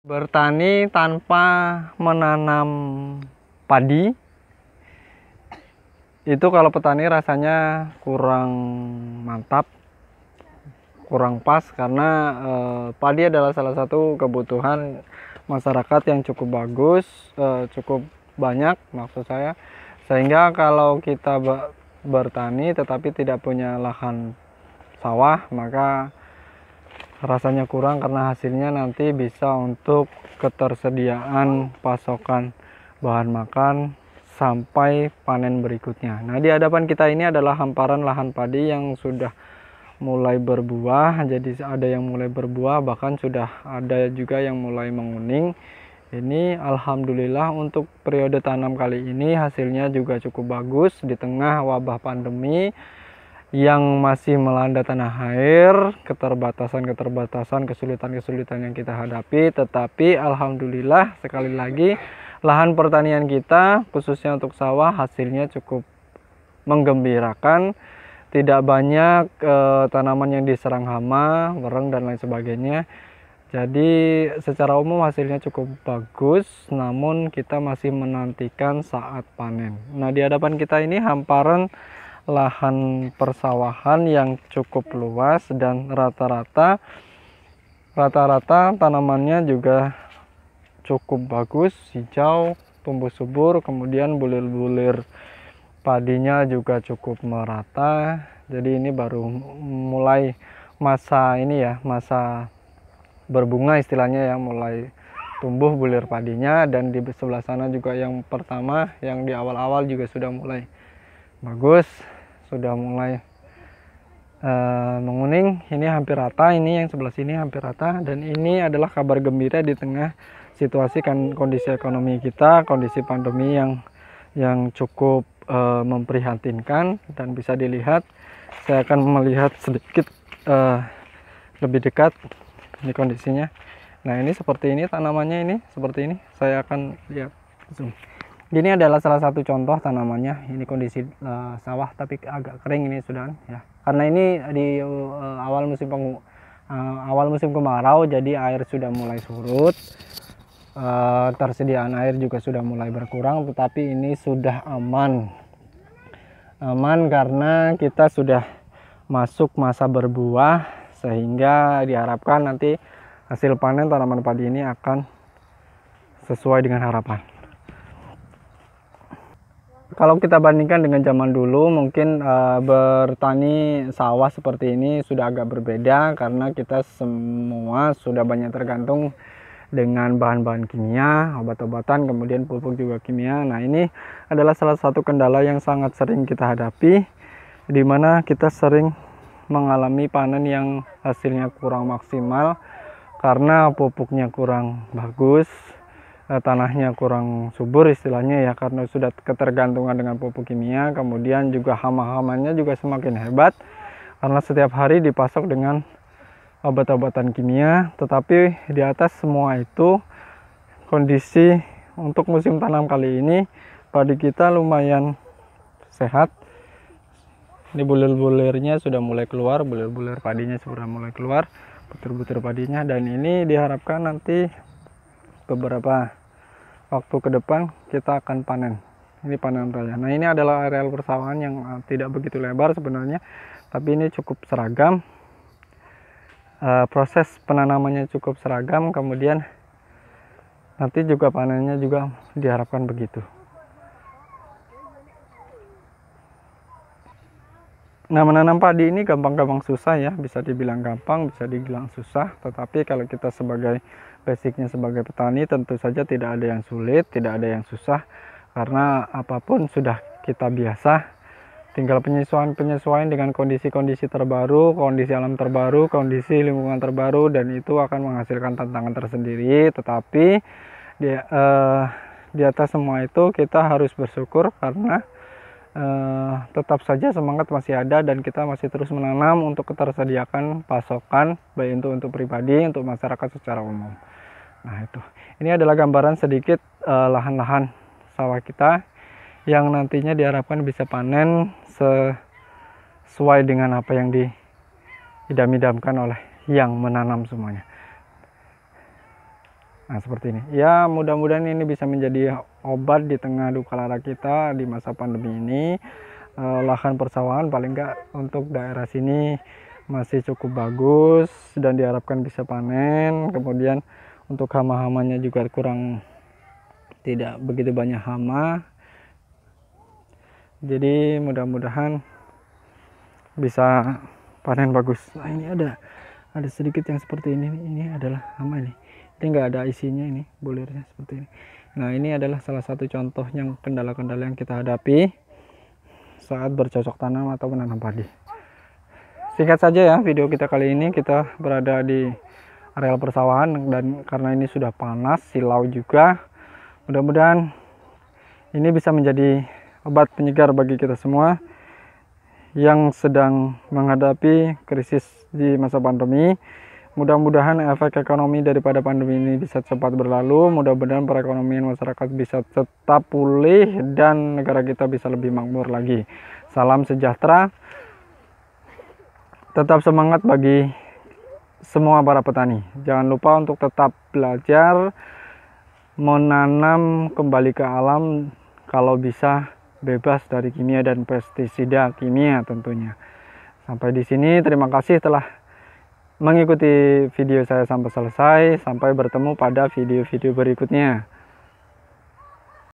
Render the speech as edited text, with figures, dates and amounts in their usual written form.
Bertani tanpa menanam padi itu kalau petani rasanya kurang mantap, kurang pas, karena padi adalah salah satu kebutuhan masyarakat yang cukup bagus, cukup banyak maksud saya, sehingga kalau kita bertani tetapi tidak punya lahan sawah, maka rasanya kurang karena hasilnya nanti bisa untuk ketersediaan pasokan bahan makan sampai panen berikutnya. Nah, di hadapan kita ini adalah hamparan lahan padi yang sudah mulai berbuah. Jadi ada yang mulai berbuah, bahkan sudah ada juga yang mulai menguning. Ini alhamdulillah untuk periode tanam kali ini hasilnya juga cukup bagus di tengah wabah pandemi yang masih melanda tanah air, keterbatasan, kesulitan yang kita hadapi. Tetapi alhamdulillah sekali lagi lahan pertanian kita khususnya untuk sawah hasilnya cukup menggembirakan. Tidak banyak tanaman yang diserang hama, bereng dan lain sebagainya. Jadi secara umum hasilnya cukup bagus, namun kita masih menantikan saat panen. Nah, di hadapan kita ini hamparan lahan persawahan yang cukup luas dan rata-rata tanamannya juga cukup bagus, hijau, tumbuh subur, kemudian bulir-bulir padinya juga cukup merata. Jadi ini baru mulai masa ini ya, masa berbunga istilahnya, yang mulai tumbuh bulir padinya. Dan di sebelah sana juga yang pertama, yang di awal-awal juga sudah mulai bagus, sudah mulai menguning. Ini hampir rata, ini yang sebelah sini hampir rata. Dan ini adalah kabar gembira di tengah situasi kondisi ekonomi kita, kondisi pandemi yang cukup memprihatinkan. Dan bisa dilihat, saya akan melihat sedikit lebih dekat ini kondisinya. Nah, ini seperti ini tanamannya, ini seperti ini. Saya akan lihat zoom. Ini adalah salah satu contoh tanamannya. Ini kondisi sawah tapi agak kering ini sudah ya. Karena ini di awal musim kemarau, jadi air sudah mulai surut. Tersediaan air juga sudah mulai berkurang, tetapi ini sudah aman karena kita sudah masuk masa berbuah, sehingga diharapkan nanti hasil panen tanaman padi ini akan sesuai dengan harapan. Kalau kita bandingkan dengan zaman dulu, mungkin bertani sawah seperti ini sudah agak berbeda, karena kita semua sudah banyak tergantung dengan bahan-bahan kimia, obat-obatan, kemudian pupuk juga kimia. Nah, ini adalah salah satu kendala yang sangat sering kita hadapi, di mana kita sering mengalami panen yang hasilnya kurang maksimal karena pupuknya kurang bagus, tanahnya kurang subur istilahnya ya, karena sudah ketergantungan dengan pupuk kimia. Kemudian juga hama-hamanya juga semakin hebat karena setiap hari dipasok dengan obat-obatan kimia. Tetapi di atas semua itu, kondisi untuk musim tanam kali ini padi kita lumayan sehat. Ini bulir-bulirnya sudah mulai keluar, bulir-bulir padinya sudah mulai keluar, butir-butir padinya. Dan ini diharapkan nanti beberapa waktu ke depan kita akan panen. Ini panen raya. Nah, ini adalah areal persawahan yang tidak begitu lebar sebenarnya, tapi ini cukup seragam. Proses penanamannya cukup seragam, kemudian nanti juga panennya juga diharapkan begitu. Nah, menanam padi ini gampang-gampang susah ya, bisa dibilang gampang, bisa dibilang susah. Tetapi kalau kita sebagai basicnya sebagai petani, tentu saja tidak ada yang sulit, tidak ada yang susah, karena apapun sudah kita biasa. Tinggal penyesuaian dengan kondisi-kondisi terbaru, kondisi alam terbaru, kondisi lingkungan terbaru, dan itu akan menghasilkan tantangan tersendiri. Tetapi di atas semua itu kita harus bersyukur karena tetap saja semangat masih ada, dan kita masih terus menanam untuk ketersediaan pasokan, baik untuk pribadi, untuk masyarakat secara umum. Nah, itu. Ini adalah gambaran sedikit lahan-lahan sawah kita yang nantinya diharapkan bisa panen sesuai dengan apa yang diidam-idamkan oleh yang menanam semuanya. Nah, seperti ini. Ya, mudah-mudahan ini bisa menjadi obat di tengah duka lara kita di masa pandemi ini. Lahan persawahan paling enggak untuk daerah sini masih cukup bagus dan diharapkan bisa panen. Kemudian untuk hama-hamanya juga kurang, tidak begitu banyak hama. Jadi mudah-mudahan bisa panen bagus. Nah, ini ada sedikit yang seperti ini. Ini adalah hama ini. Ini enggak ada isinya, ini bulirnya seperti ini. Nah, ini adalah salah satu contoh yang kendala-kendala yang kita hadapi saat bercocok tanam atau menanam padi. Singkat saja ya video kita kali ini. Kita berada di areal persawahan dan karena ini sudah panas, silau juga. Mudah-mudahan ini bisa menjadi obat penyegar bagi kita semua yang sedang menghadapi krisis di masa pandemi. Mudah-mudahan efek ekonomi daripada pandemi ini bisa cepat berlalu. Mudah-mudahan perekonomian masyarakat bisa tetap pulih dan negara kita bisa lebih makmur lagi. Salam sejahtera. Tetap semangat bagi semua para petani. Jangan lupa untuk tetap belajar menanam kembali ke alam, kalau bisa bebas dari kimia dan pestisida kimia tentunya. Sampai di sini, terima kasih telah mengikuti video saya sampai selesai. Sampai bertemu pada video-video berikutnya.